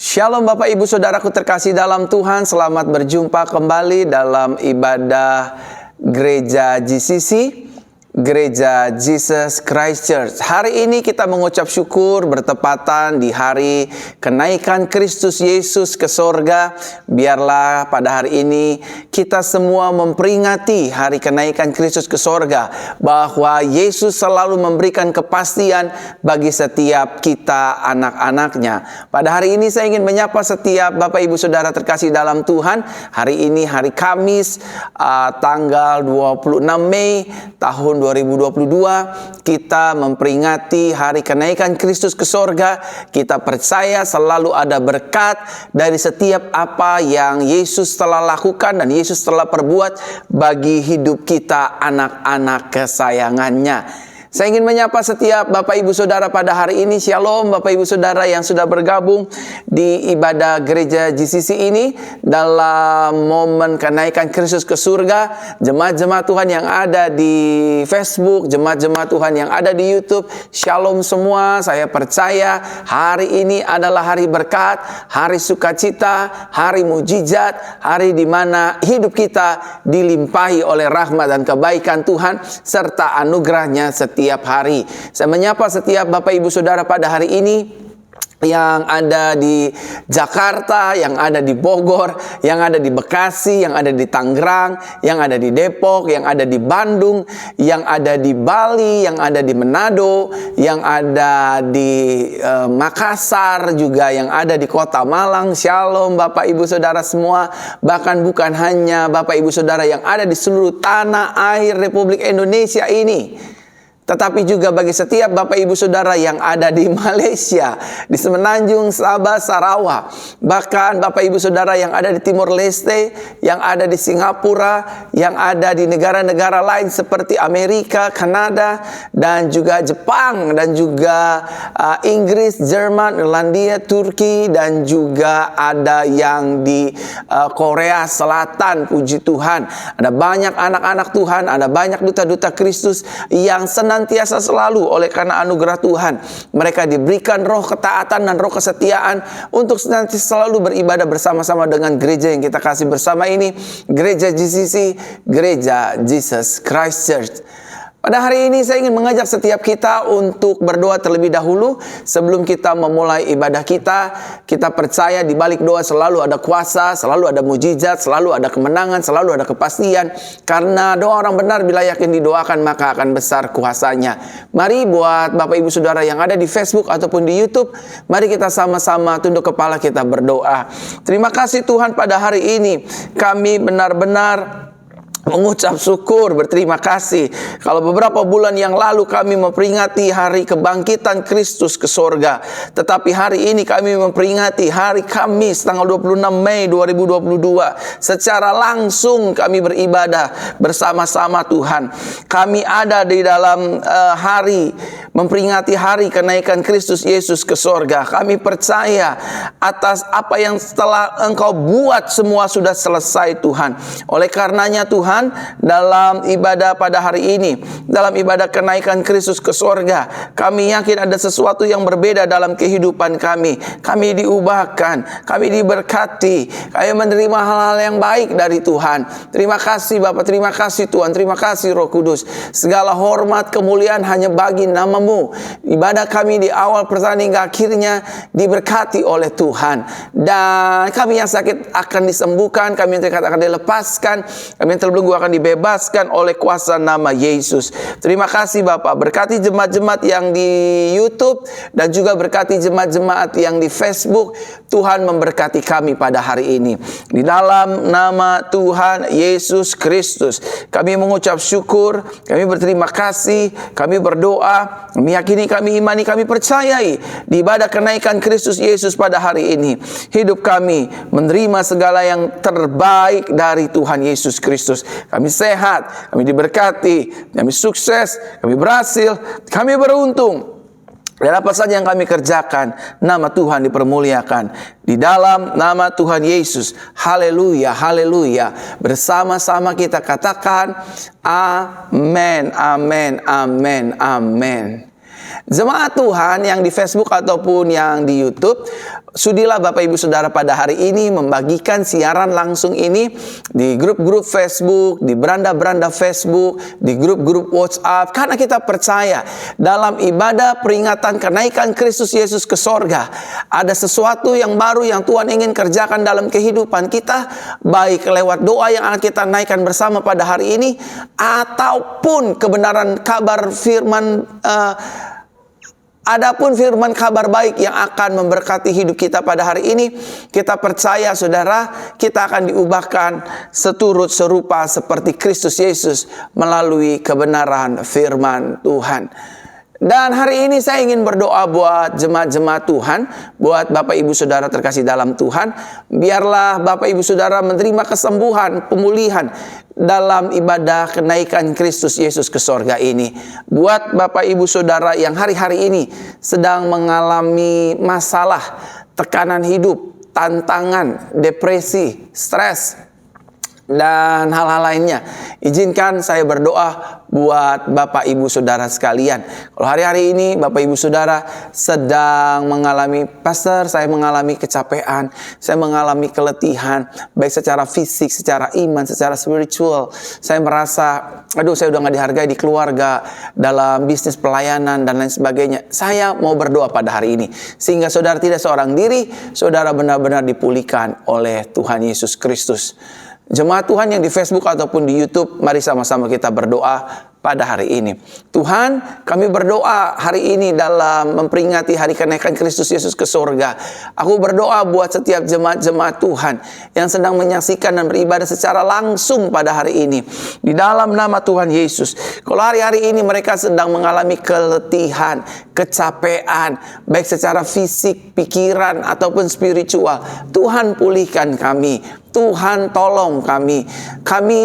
Shalom Bapak Ibu Saudaraku terkasih dalam Tuhan. Selamat berjumpa kembali dalam ibadah Gereja GCC, Gereja Jesus Christ Church. Hari ini kita mengucap syukur bertepatan di hari kenaikan Kristus Yesus ke sorga. Biarlah pada hari ini kita semua memperingati hari kenaikan Kristus ke sorga, bahwa Yesus selalu memberikan kepastian bagi setiap kita anak-anaknya. Pada hari ini saya ingin menyapa setiap Bapak Ibu Saudara terkasih dalam Tuhan. Hari ini hari Kamis, tanggal 26 Mei tahun 2022, kita memperingati hari kenaikan Kristus ke sorga. Kita percaya selalu ada berkat dari setiap apa yang Yesus telah lakukan dan Yesus telah perbuat bagi hidup kita, anak-anak kesayangannya. Saya ingin menyapa setiap Bapak Ibu Saudara pada hari ini. Shalom Bapak Ibu Saudara yang sudah bergabung di ibadah Gereja GCC ini dalam momen kenaikan Kristus ke surga. Jemaat-jemaat Tuhan yang ada di Facebook, jemaat-jemaat Tuhan yang ada di YouTube, shalom semua. Saya percaya hari ini adalah hari berkat, hari sukacita, hari mujizat, hari di mana hidup kita dilimpahi oleh rahmat dan kebaikan Tuhan serta anugerahnya setiap hari. Saya menyapa setiap Bapak Ibu Saudara pada hari ini yang ada di Jakarta, yang ada di Bogor, yang ada di Bekasi, yang ada di Tangerang, yang ada di Depok, yang ada di Bandung, yang ada di Bali, yang ada di Manado, yang ada di Makassar, juga yang ada di Kota Malang. Shalom Bapak Ibu Saudara semua. Bahkan bukan hanya Bapak Ibu Saudara yang ada di seluruh tanah air Republik Indonesia ini, tetapi juga bagi setiap Bapak Ibu Saudara yang ada di Malaysia, di Semenanjung, Sabah, Sarawak. Bahkan Bapak Ibu Saudara yang ada di Timor Leste, yang ada di Singapura, yang ada di negara-negara lain seperti Amerika, Kanada, dan juga Jepang, dan juga Inggris, Jerman, Irlandia, Turki, dan juga ada yang di Korea Selatan. Puji Tuhan, ada banyak anak-anak Tuhan, ada banyak duta-duta Kristus yang senantiasa selalu oleh karena anugerah Tuhan, mereka diberikan roh ketaatan dan roh kesetiaan untuk senantiasa selalu beribadah bersama-sama dengan gereja yang kita kasih bersama ini, Gereja GCC, Gereja Jesus Christ Church. Pada hari ini saya ingin mengajak setiap kita untuk berdoa terlebih dahulu. Sebelum kita memulai ibadah kita, kita percaya di balik doa selalu ada kuasa, selalu ada mujizat, selalu ada kemenangan, selalu ada kepastian. Karena doa orang benar bila yakin didoakan maka akan besar kuasanya. Mari buat Bapak Ibu Saudara yang ada di Facebook ataupun di YouTube, mari kita sama-sama tunduk kepala kita berdoa. Terima kasih Tuhan, pada hari ini kami benar-benar mengucap syukur, berterima kasih. Kalau beberapa bulan yang lalu kami memperingati hari kebangkitan Kristus ke sorga, tetapi hari ini kami memperingati hari Kamis tanggal 26 Mei 2022. Secara langsung kami beribadah bersama-sama Tuhan. Kami ada di dalam hari memperingati hari kenaikan Kristus Yesus ke sorga. Kami percaya atas apa yang telah Engkau buat semua sudah selesai Tuhan. Oleh karenanya Tuhan, dalam ibadah pada hari ini, dalam ibadah kenaikan Kristus ke sorga, kami yakin ada sesuatu yang berbeda dalam kehidupan kami. Kami diubahkan, kami diberkati, kami menerima hal-hal yang baik dari Tuhan. Terima kasih Bapak, terima kasih Tuhan, terima kasih Roh Kudus. Segala hormat kemuliaan hanya bagi nama-Mu. Ibadah kami di awal pertengahan hingga akhirnya diberkati oleh Tuhan. Dan kami yang sakit akan disembuhkan, kami yang terikat akan dilepaskan, kami yang terbelenggu akan dibebaskan oleh kuasa nama Yesus. Terima kasih Bapak. Berkati jemaat-jemaat yang di YouTube dan juga berkati jemaat-jemaat yang di Facebook. Tuhan memberkati kami pada hari ini. Di dalam nama Tuhan Yesus Kristus, kami mengucap syukur, kami berterima kasih, kami berdoa, kami yakini, kami imani, kami percayai di ibadah kenaikan Kristus Yesus pada hari ini. Hidup kami menerima segala yang terbaik dari Tuhan Yesus Kristus. Kami sehat, kami diberkati, kami sukses, kami berhasil, kami beruntung. Dan apa saja yang kami kerjakan, nama Tuhan dipermuliakan. Di dalam nama Tuhan Yesus, haleluya, haleluya. Bersama-sama kita katakan, amin, amin, amin, amin. Jemaat Tuhan yang di Facebook ataupun yang di YouTube, Sudilah Bapak Ibu Saudara pada hari ini membagikan siaran langsung ini di grup-grup Facebook, di beranda-beranda Facebook, di grup-grup WhatsApp. Karena kita percaya dalam ibadah peringatan kenaikan Kristus Yesus ke sorga, ada sesuatu yang baru yang Tuhan ingin kerjakan dalam kehidupan kita, baik lewat doa yang akan kita naikkan bersama pada hari ini, ataupun kebenaran kabar firman Adapun firman kabar baik yang akan memberkati hidup kita pada hari ini, kita percaya saudara, kita akan diubahkan seturut serupa seperti Kristus Yesus melalui kebenaran firman Tuhan. Dan hari ini saya ingin berdoa buat jemaat-jemaat Tuhan, buat Bapak Ibu Saudara terkasih dalam Tuhan. Biarlah Bapak Ibu Saudara menerima kesembuhan, pemulihan dalam ibadah kenaikan Kristus Yesus ke sorga ini. Buat Bapak Ibu Saudara yang hari-hari ini sedang mengalami masalah, tekanan hidup, tantangan, depresi, stres, dan hal-hal lainnya, izinkan saya berdoa buat Bapak Ibu Saudara sekalian. Kalau hari-hari ini Bapak Ibu Saudara sedang mengalami, pastor, saya mengalami kecapean, saya mengalami keletihan, baik secara fisik, secara iman, secara spiritual. Saya merasa, saya udah gak dihargai di keluarga, dalam bisnis pelayanan, dan lain sebagainya. Saya mau berdoa pada hari ini, sehingga saudara tidak seorang diri, saudara benar-benar dipulihkan oleh Tuhan Yesus Kristus. Jemaat Tuhan yang di Facebook ataupun di YouTube, mari sama-sama kita berdoa pada hari ini. Tuhan, kami berdoa hari ini dalam memperingati hari kenaikan Kristus Yesus ke sorga. Aku berdoa buat setiap jemaat-jemaat Tuhan yang sedang menyaksikan dan beribadah secara langsung pada hari ini. Di dalam nama Tuhan Yesus. Kalau hari-hari ini mereka sedang mengalami keletihan, kecapean, baik secara fisik, pikiran, ataupun spiritual, Tuhan pulihkan kami. Tuhan tolong kami. Kami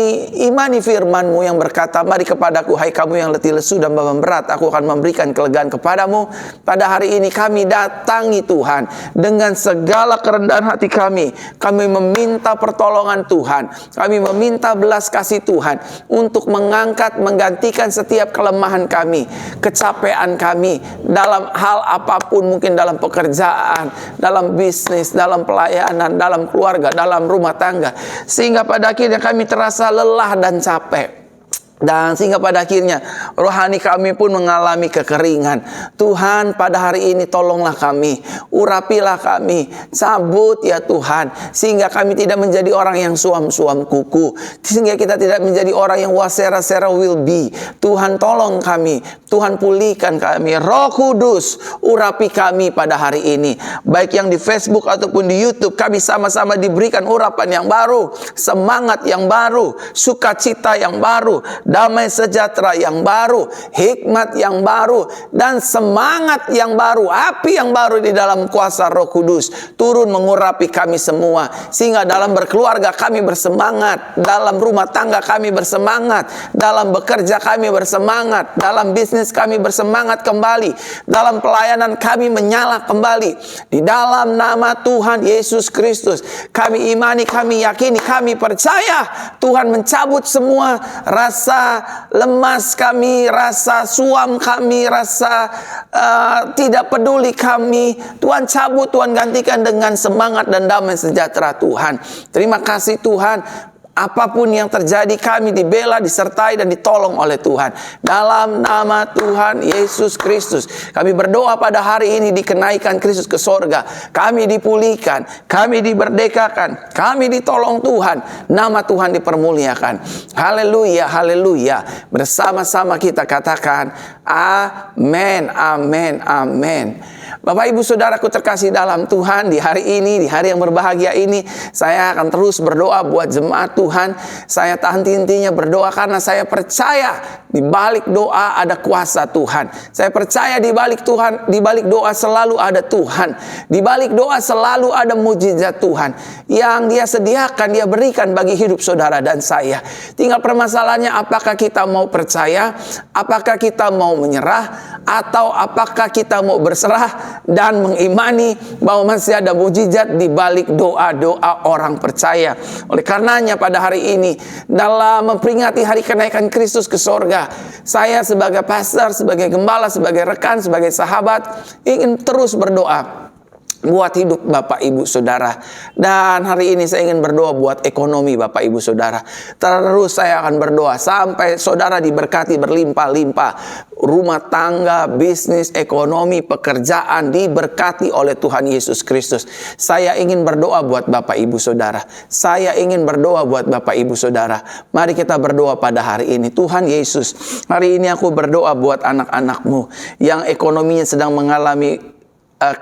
imani firman-Mu yang berkata, mari kepadaku hai kamu yang letih lesu dan beban berat, aku akan memberikan kelegaan kepadamu. Pada hari ini kami datangi Tuhan dengan segala kerendahan hati kami. Kami meminta pertolongan Tuhan. Kami meminta belas kasih Tuhan untuk mengangkat, menggantikan setiap kelemahan kami, kecapean kami dalam hal apapun, mungkin dalam pekerjaan, dalam bisnis, dalam pelayanan, dalam keluarga, dalam rumah tangga, sehingga pada akhirnya kami terasa lelah dan capek. Dan sehingga pada akhirnya rohani kami pun mengalami kekeringan. Tuhan, pada hari ini tolonglah kami, urapilah kami, cabut ya Tuhan, sehingga kami tidak menjadi orang yang suam-suam kuku, sehingga kita tidak menjadi orang yang wasera-sera will be. Tuhan tolong kami, Tuhan pulihkan kami. Roh Kudus, urapi kami pada hari ini, baik yang di Facebook ataupun di YouTube. Kami sama-sama diberikan urapan yang baru, semangat yang baru, sukacita yang baru, damai sejahtera yang baru, hikmat yang baru, dan semangat yang baru, api yang baru di dalam kuasa Roh Kudus turun mengurapi kami semua, sehingga dalam berkeluarga kami bersemangat, dalam rumah tangga kami bersemangat, dalam bekerja kami bersemangat, dalam bisnis kami bersemangat kembali, dalam pelayanan kami menyala kembali. Di dalam nama Tuhan Yesus Kristus, kami imani, kami yakini, kami percaya Tuhan mencabut semua rasa lemas kami, rasa suam kami, rasa tidak peduli kami. Tuhan cabut, Tuhan gantikan dengan semangat dan damai sejahtera Tuhan. Terima kasih Tuhan. Apapun yang terjadi, kami dibela, disertai, dan ditolong oleh Tuhan. Dalam nama Tuhan Yesus Kristus, kami berdoa pada hari ini dikenaikan Kristus ke sorga. Kami dipulihkan, kami diberdekakan, kami ditolong Tuhan. Nama Tuhan dipermuliakan. Haleluya, haleluya. Bersama-sama kita katakan, amin, amin, amin. Bapak Ibu Saudaraku terkasih dalam Tuhan, di hari ini, di hari yang berbahagia ini, saya akan terus berdoa buat jemaat Tuhan. Saya tahan henti-hentinya berdoa karena saya percaya di balik doa ada kuasa Tuhan. Saya percaya di balik Tuhan, di balik doa selalu ada Tuhan. Di balik doa selalu ada mujizat Tuhan yang Dia sediakan, Dia berikan bagi hidup saudara dan saya. Tinggal permasalahannya, apakah kita mau percaya, apakah kita mau menyerah, atau apakah kita mau berserah dan mengimani bahwa masih ada mujizat di balik doa-doa orang percaya. Oleh karenanya pada hari ini, dalam memperingati hari kenaikan Kristus ke sorga, saya sebagai pastor, sebagai gembala, sebagai rekan, sebagai sahabat ingin terus berdoa. buat hidup Bapak Ibu Saudara. Dan hari ini saya ingin berdoa buat ekonomi Bapak Ibu Saudara. Terus saya akan berdoa sampai saudara diberkati berlimpah-limpah. Rumah tangga, bisnis, ekonomi, pekerjaan diberkati oleh Tuhan Yesus Kristus. Saya ingin berdoa buat Bapak Ibu Saudara. Saya ingin berdoa buat Bapak Ibu Saudara. Mari kita berdoa pada hari ini. Tuhan Yesus, hari ini aku berdoa buat anak-anak-Mu yang ekonominya sedang mengalami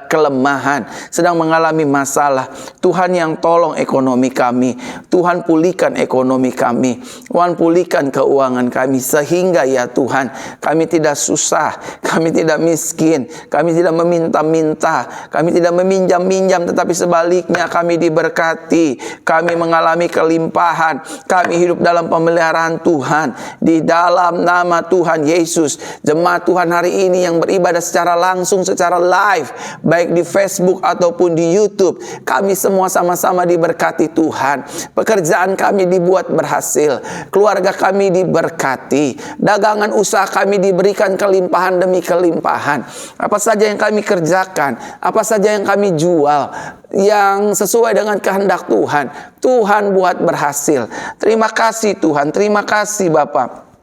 kelemahan, sedang mengalami masalah. Tuhan yang tolong ekonomi kami. Tuhan pulihkan ekonomi kami. Tuhan pulihkan keuangan kami. Sehingga ya Tuhan, kami tidak susah, kami tidak miskin, kami tidak meminta-minta, kami tidak meminjam-minjam, tetapi sebaliknya kami diberkati. Kami mengalami kelimpahan. Kami hidup dalam pemeliharaan Tuhan. Di dalam nama Tuhan Yesus, jemaat Tuhan hari ini yang beribadah secara langsung, secara live, baik di Facebook ataupun di YouTube, kami semua sama-sama diberkati Tuhan. Pekerjaan kami dibuat berhasil, keluarga kami diberkati, dagangan usaha kami diberikan kelimpahan demi kelimpahan. Apa saja yang kami kerjakan, apa saja yang kami jual, yang sesuai dengan kehendak Tuhan, Tuhan buat berhasil. Terima kasih Tuhan, terima kasih Bapak.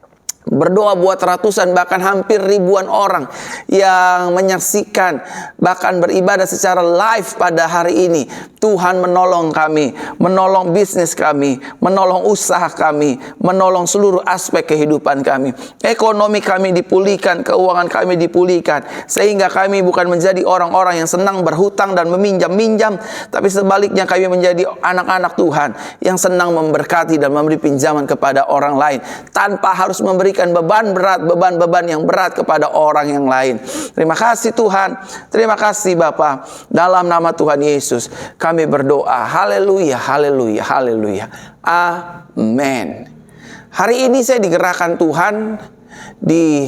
Berdoa buat ratusan bahkan hampir ribuan orang yang menyaksikan bahkan beribadah secara live pada hari ini. Tuhan menolong kami, menolong bisnis kami, menolong usaha kami, menolong seluruh aspek kehidupan kami. Ekonomi kami dipulihkan, keuangan kami dipulihkan, sehingga kami bukan menjadi orang-orang yang senang berhutang dan meminjam-minjam, tapi sebaliknya kami menjadi anak-anak Tuhan yang senang memberkati dan memberi pinjaman kepada orang lain tanpa harus memberikan beban-beban yang berat kepada orang yang lain. Terima kasih Tuhan, terima kasih Bapa. Dalam nama Tuhan Yesus kami berdoa. Haleluya, haleluya, haleluya. Amin. Hari ini saya digerakkan Tuhan di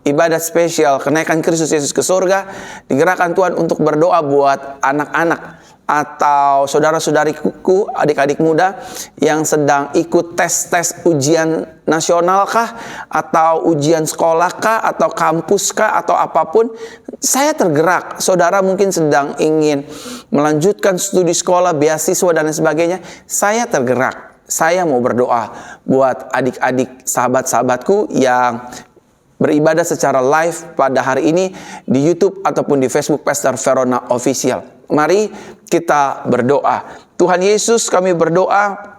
ibadah spesial kenaikan Kristus Yesus ke surga. Digerakkan Tuhan untuk berdoa buat anak-anak atau saudara-saudariku, adik-adik muda yang sedang ikut tes-tes ujian nasional kah, atau ujian sekolah kah, atau kampus kah, atau apapun. Saya tergerak, saudara mungkin sedang ingin melanjutkan studi sekolah, beasiswa dan lain sebagainya. Saya tergerak, saya mau berdoa buat adik-adik sahabat-sahabatku yang beribadah secara live pada hari ini di YouTube ataupun di Facebook Pastor Verona Official. Mari kita berdoa. Tuhan Yesus, kami berdoa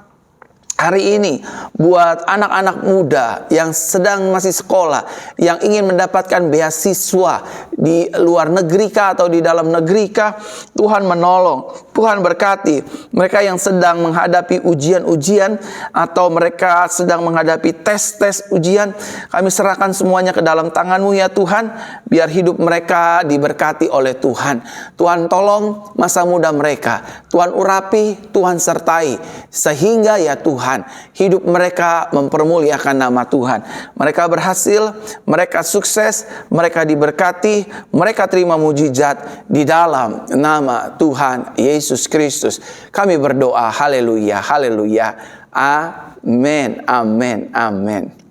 hari ini buat anak-anak muda yang sedang masih sekolah, yang ingin mendapatkan beasiswa di luar negeri kah atau di dalam negeri kah. Tuhan menolong, Tuhan berkati mereka yang sedang menghadapi ujian-ujian atau mereka sedang menghadapi tes-tes ujian. Kami serahkan semuanya ke dalam tangan-Mu ya Tuhan, biar hidup mereka diberkati oleh Tuhan. Tuhan tolong masa muda mereka, Tuhan urapi, Tuhan sertai, sehingga ya Tuhan hidup mereka mempermuliakan nama Tuhan. Mereka berhasil, mereka sukses, mereka diberkati, mereka terima mujizat di dalam nama Tuhan Yesus Kristus. Kami berdoa, haleluya, haleluya, amin, amin, amin.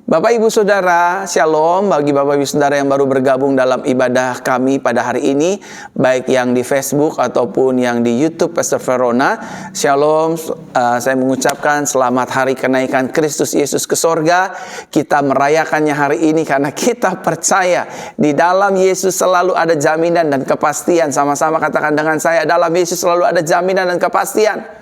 Bapak Ibu Saudara, Shalom bagi Bapak Ibu Saudara yang baru bergabung dalam ibadah kami pada hari ini, baik yang di Facebook ataupun yang di YouTube Pastor Verona. Shalom, saya mengucapkan selamat hari kenaikan Kristus Yesus ke sorga. Kita merayakannya hari ini karena kita percaya di dalam Yesus selalu ada jaminan dan kepastian. Sama-sama katakan dengan saya, dalam Yesus selalu ada jaminan dan kepastian.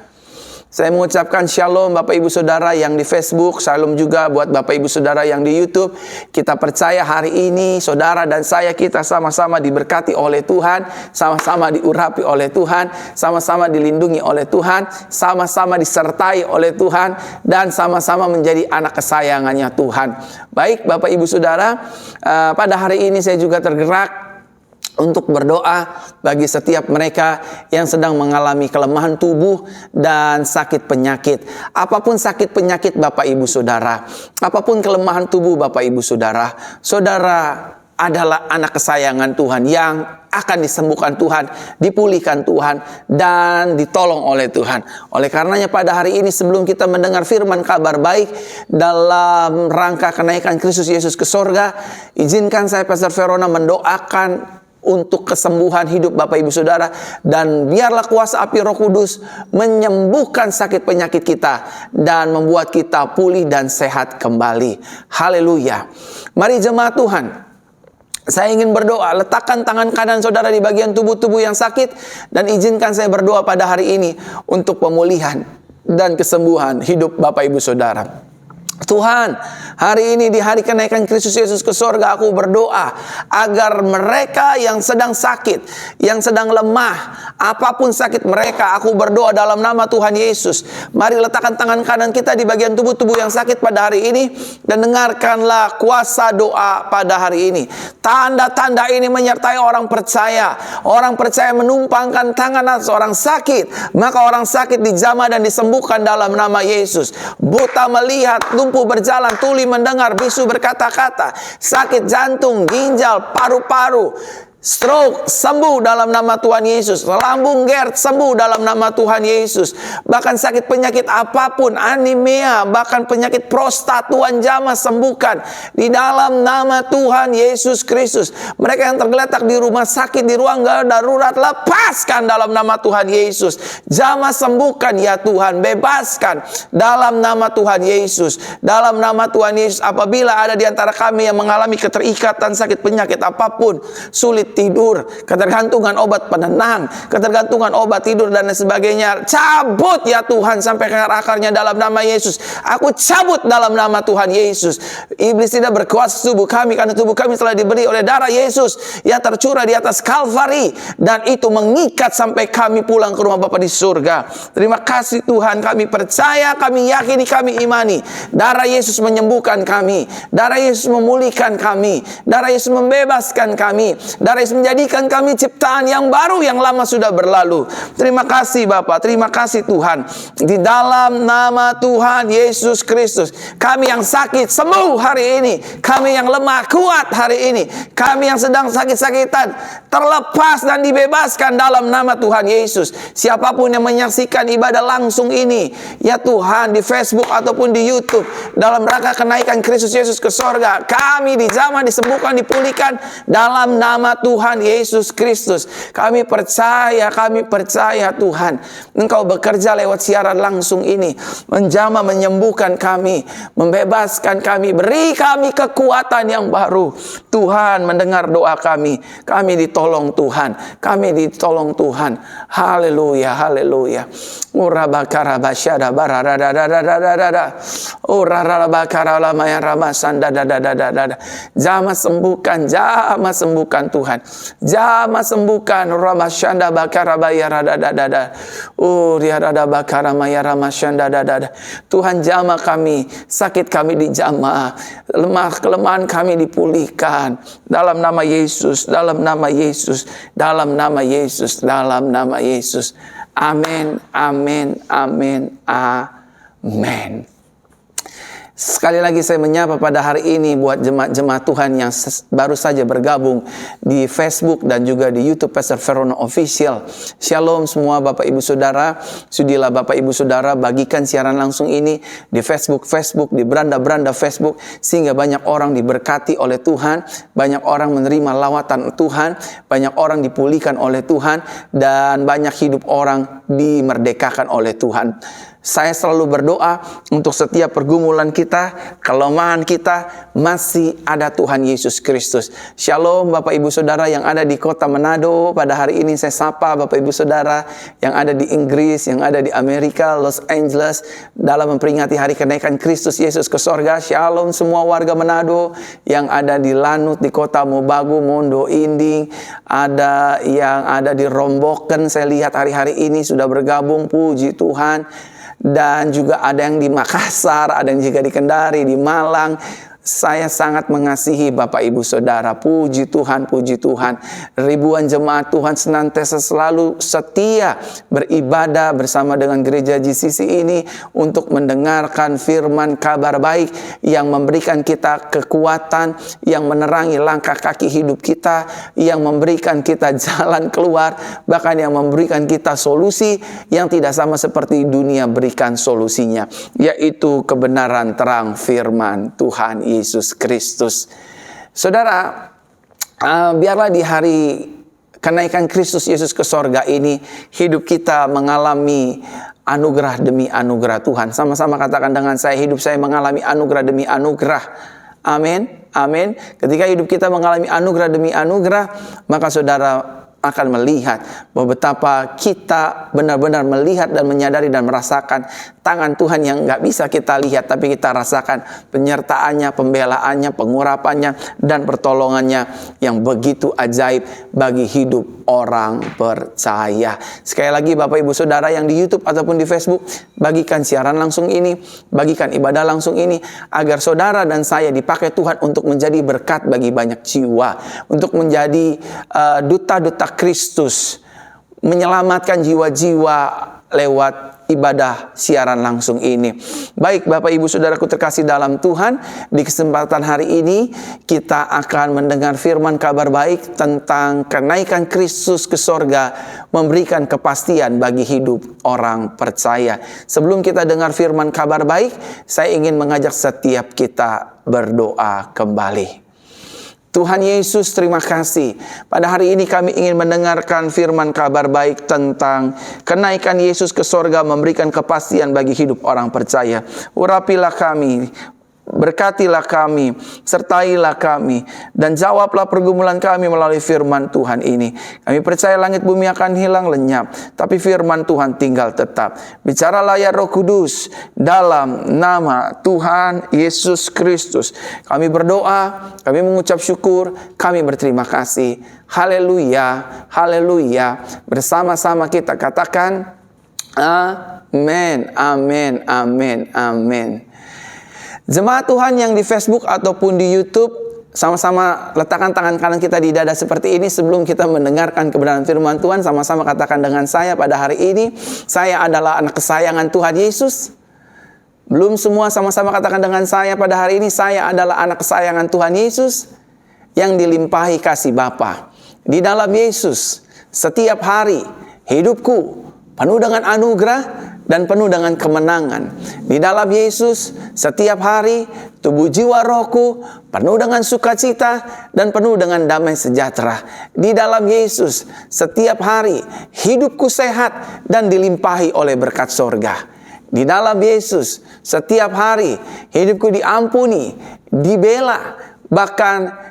Saya mengucapkan shalom Bapak Ibu Saudara yang di Facebook, shalom juga buat Bapak Ibu Saudara yang di YouTube. Kita percaya hari ini saudara dan saya, kita sama-sama diberkati oleh Tuhan, sama-sama diurapi oleh Tuhan, sama-sama dilindungi oleh Tuhan, sama-sama disertai oleh Tuhan, dan sama-sama menjadi anak kesayangannya Tuhan. Baik Bapak Ibu Saudara, pada hari ini saya juga tergerak untuk berdoa bagi setiap mereka yang sedang mengalami kelemahan tubuh dan sakit penyakit. Apapun sakit penyakit Bapak Ibu Saudara, apapun kelemahan tubuh Bapak Ibu Saudara, saudara adalah anak kesayangan Tuhan yang akan disembuhkan Tuhan, dipulihkan Tuhan, dan ditolong oleh Tuhan. Oleh karenanya pada hari ini sebelum kita mendengar firman kabar baik dalam rangka kenaikan Kristus Yesus ke sorga, izinkan saya Pastor Verona mendoakan untuk kesembuhan hidup Bapak Ibu Saudara. Dan biarlah kuasa api Roh Kudus menyembuhkan sakit penyakit kita dan membuat kita pulih dan sehat kembali. Haleluya. Mari jemaat Tuhan, saya ingin berdoa. Letakkan tangan kanan saudara di bagian tubuh-tubuh yang sakit dan izinkan saya berdoa pada hari ini untuk pemulihan dan kesembuhan hidup Bapak Ibu Saudara. Tuhan, hari ini di hari kenaikan Kristus Yesus ke sorga, aku berdoa agar mereka yang sedang sakit, yang sedang lemah, apapun sakit mereka, aku berdoa dalam nama Tuhan Yesus. Mari letakkan tangan kanan kita di bagian tubuh-tubuh yang sakit pada hari ini dan dengarkanlah kuasa doa pada hari ini. Tanda-tanda ini menyertai orang percaya. Orang percaya menumpangkan tangan atas orang sakit, maka orang sakit dijamah dan disembuhkan dalam nama Yesus. Buta melihat, lumpuh berjalan, tuli mendengar, bisu berkata-kata, sakit jantung, ginjal, paru-paru, stroke sembuh dalam nama Tuhan Yesus. Lambung GERD sembuh dalam nama Tuhan Yesus. Bahkan sakit penyakit apapun, anemia, bahkan penyakit prostat, Tuhan jamah sembuhkan di dalam nama Tuhan Yesus Kristus. Mereka yang tergeletak di rumah sakit, di ruang darurat, lepaskan dalam nama Tuhan Yesus. Jamah sembuhkan ya Tuhan, bebaskan dalam nama Tuhan Yesus. Dalam nama Tuhan Yesus, apabila ada di antara kami yang mengalami keterikatan sakit penyakit apapun, sulit tidur, ketergantungan obat penenang, ketergantungan obat tidur dan lain sebagainya, cabut ya Tuhan sampai ke akarnya dalam nama Yesus. Aku cabut dalam nama Tuhan Yesus. Iblis tidak berkuasa tubuh kami, karena tubuh kami telah diberi oleh darah Yesus yang tercurah di atas Kalvari, dan itu mengikat sampai kami pulang ke rumah Bapa di surga. Terima kasih Tuhan, kami percaya, kami yakini, kami imani. Darah Yesus menyembuhkan kami, darah Yesus memulihkan kami, darah Yesus membebaskan kami, darah Yesus menjadikan kami ciptaan yang baru, yang lama sudah berlalu. Terima kasih Bapa, terima kasih Tuhan. Di dalam nama Tuhan Yesus Kristus, kami yang sakit sembuh hari ini, kami yang lemah kuat hari ini, kami yang sedang sakit-sakitan terlepas dan dibebaskan dalam nama Tuhan Yesus. Siapapun yang menyaksikan ibadah langsung ini ya Tuhan, di Facebook ataupun di YouTube, dalam rangka kenaikan Kristus Yesus ke sorga, kami dijamah, disembuhkan, dipulihkan dalam nama Tuhan Yesus Kristus. Kami percaya Tuhan, Engkau bekerja lewat siaran langsung ini, menjamah, menyembuhkan kami, membebaskan kami, beri kami kekuatan yang baru. Tuhan mendengar doa kami, kami ditolong Tuhan, kami ditolong Tuhan. Haleluya, haleluya. Urabakara basyada bararada, urarabakara lamaya ramasanda dada. Jamah sembuhkan, jamah sembuhkan Tuhan. Jamah sembuhkan, Ramashanda bakara bayara dada. Riarada bakara mayara masyanda dada. Tuhan jamah kami, sakit kami dijamah, lemah kelemahan kami dipulihkan dalam nama Yesus, dalam nama Yesus, dalam nama Yesus, dalam nama Yesus. Amin, amin, amin, amin. Sekali lagi saya menyapa pada hari ini buat jemaat-jemaat Tuhan yang baru saja bergabung di Facebook dan juga di YouTube Pastor Verono Official. Shalom semua Bapak Ibu Saudara. Sudilah Bapak Ibu Saudara bagikan siaran langsung ini di Facebook, di beranda-beranda Facebook, sehingga banyak orang diberkati oleh Tuhan, banyak orang menerima lawatan Tuhan, banyak orang dipulihkan oleh Tuhan, dan banyak hidup orang dimerdekakan oleh Tuhan. Saya selalu berdoa untuk setiap pergumulan kita, kelemahan kita, masih ada Tuhan Yesus Kristus. Shalom Bapak Ibu Saudara yang ada di kota Manado. Pada hari ini saya sapa Bapak Ibu Saudara yang ada di Inggris, yang ada di Amerika, Los Angeles, dalam memperingati hari kenaikan Kristus Yesus ke sorga. Shalom semua warga Manado yang ada di Lanut, di kota Mobagu, Mondo Inding, ada yang ada di Romboken. Saya lihat hari-hari ini sudah bergabung, puji Tuhan. Dan juga ada yang di Makassar, ada yang juga di Kendari, di Malang. Saya sangat mengasihi Bapak Ibu Saudara. Puji Tuhan, puji Tuhan. Ribuan jemaat Tuhan senantiasa selalu setia beribadah bersama dengan gereja GCC ini untuk mendengarkan firman kabar baik yang memberikan kita kekuatan, yang menerangi langkah kaki hidup kita, yang memberikan kita jalan keluar, bahkan yang memberikan kita solusi yang tidak sama seperti dunia berikan solusinya, yaitu kebenaran terang firman Tuhan Yesus Kristus. Saudara, biarlah di hari kenaikan Kristus Yesus ke sorga ini, hidup kita mengalami anugerah demi anugerah Tuhan. Sama-sama katakan dengan saya, hidup saya mengalami anugerah demi anugerah. Amin, amin. Ketika hidup kita mengalami anugerah demi anugerah, maka saudara akan melihat bahwa betapa kita benar-benar melihat dan menyadari dan merasakan tangan Tuhan yang nggak bisa kita lihat, tapi kita rasakan penyertaannya, pembelaannya, pengurapannya, dan pertolongannya yang begitu ajaib bagi hidup orang percaya. Sekali lagi Bapak Ibu Saudara yang di YouTube ataupun di Facebook, bagikan siaran langsung ini, bagikan ibadah langsung ini, agar saudara dan saya dipakai Tuhan untuk menjadi berkat bagi banyak jiwa, untuk menjadi duta-duta Kristus, menyelamatkan jiwa-jiwa lewat ibadah siaran langsung ini. Baik Bapak Ibu Saudaraku terkasih dalam Tuhan, di kesempatan hari ini kita akan mendengar firman kabar baik tentang kenaikan Kristus ke sorga, memberikan kepastian bagi hidup orang percaya. Sebelum kita dengar firman kabar baik, saya ingin mengajak setiap kita berdoa kembali. Tuhan Yesus, terima kasih. Pada hari ini kami ingin mendengarkan firman kabar baik tentang kenaikan Yesus ke sorga, memberikan kepastian bagi hidup orang percaya. Urapilah kami, berkatilah kami, sertailah kami, dan jawablah pergumulan kami melalui firman Tuhan ini. Kami percaya langit bumi akan hilang lenyap, tapi firman Tuhan tinggal tetap. Bicaralah ya Roh Kudus, dalam nama Tuhan Yesus Kristus kami berdoa, kami mengucap syukur, kami berterima kasih. Haleluya, haleluya. Bersama-sama kita katakan amin, amin, amin, amin. Jemaat Tuhan yang di Facebook ataupun di YouTube, sama-sama letakkan tangan kanan kita di dada seperti ini sebelum kita mendengarkan kebenaran firman Tuhan. Sama-sama katakan dengan saya pada hari ini, saya adalah anak kesayangan Tuhan Yesus. Belum semua, sama-sama katakan dengan saya pada hari ini, saya adalah anak kesayangan Tuhan Yesus yang dilimpahi kasih Bapa. Di dalam Yesus, setiap hari hidupku penuh dengan anugerah dan penuh dengan kemenangan. Di dalam Yesus, setiap hari tubuh jiwa rohku penuh dengan sukacita dan penuh dengan damai sejahtera. Di dalam Yesus, setiap hari hidupku sehat dan dilimpahi oleh berkat sorga. Di dalam Yesus, setiap hari hidupku diampuni, dibela, bahkan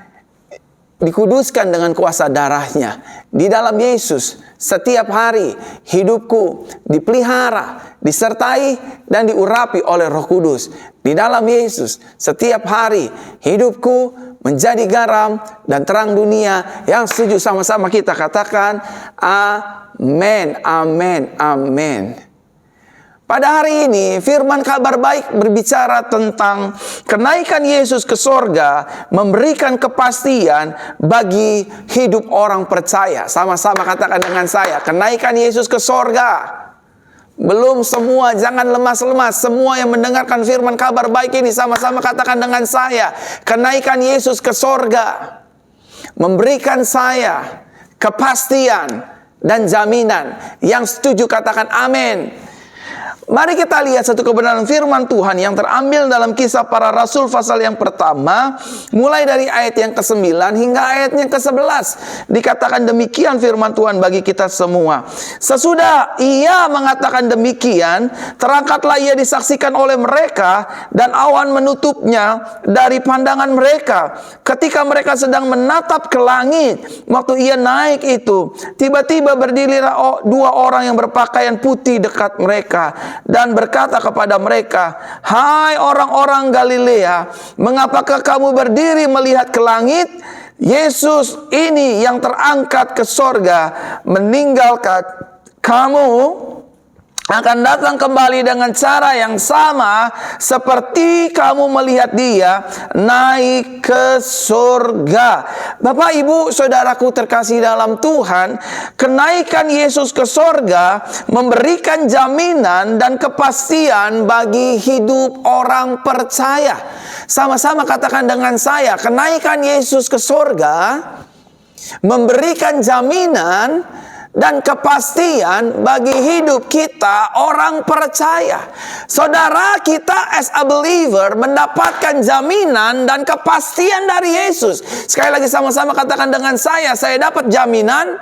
dikuduskan dengan kuasa darahnya. Di dalam Yesus, setiap hari hidupku dipelihara, disertai, dan diurapi oleh Roh Kudus. Di dalam Yesus, setiap hari hidupku menjadi garam dan terang dunia. Yang setuju sama-sama kita katakan amin, amin, amin. Pada hari ini firman kabar baik berbicara tentang kenaikan Yesus ke sorga, memberikan kepastian bagi hidup orang percaya. Sama-sama katakan dengan saya, kenaikan Yesus ke sorga. Belum semua, jangan lemas-lemas. Semua yang mendengarkan firman kabar baik ini, sama-sama katakan dengan saya, kenaikan Yesus ke sorga memberikan saya kepastian dan jaminan. Yang setuju katakan amin. Mari kita lihat satu kebenaran firman Tuhan yang terambil dalam Kisah Para Rasul pasal yang pertama, mulai dari ayat yang ke-9 hingga ayat yang ke-11. Dikatakan demikian firman Tuhan bagi kita semua. Sesudah ia mengatakan demikian, terangkatlah ia disaksikan oleh mereka, dan awan menutupnya dari pandangan mereka. Ketika mereka sedang menatap ke langit, waktu ia naik itu, tiba-tiba berdirilah dua orang yang berpakaian putih dekat mereka, dan berkata kepada mereka, "Hai orang-orang Galilea, mengapakah kamu berdiri melihat ke langit? Yesus ini yang terangkat ke sorga meninggalkan kamu akan datang kembali dengan cara yang sama seperti kamu melihat dia naik ke surga." Bapak, Ibu, Saudaraku terkasih dalam Tuhan, kenaikan Yesus ke surga memberikan jaminan dan kepastian bagi hidup orang percaya. Sama-sama katakan dengan saya, kenaikan Yesus ke surga memberikan jaminan dan kepastian bagi hidup kita orang percaya. Saudara, kita as a believer mendapatkan jaminan dan kepastian dari Yesus. Sekali lagi sama-sama katakan dengan saya dapat jaminan,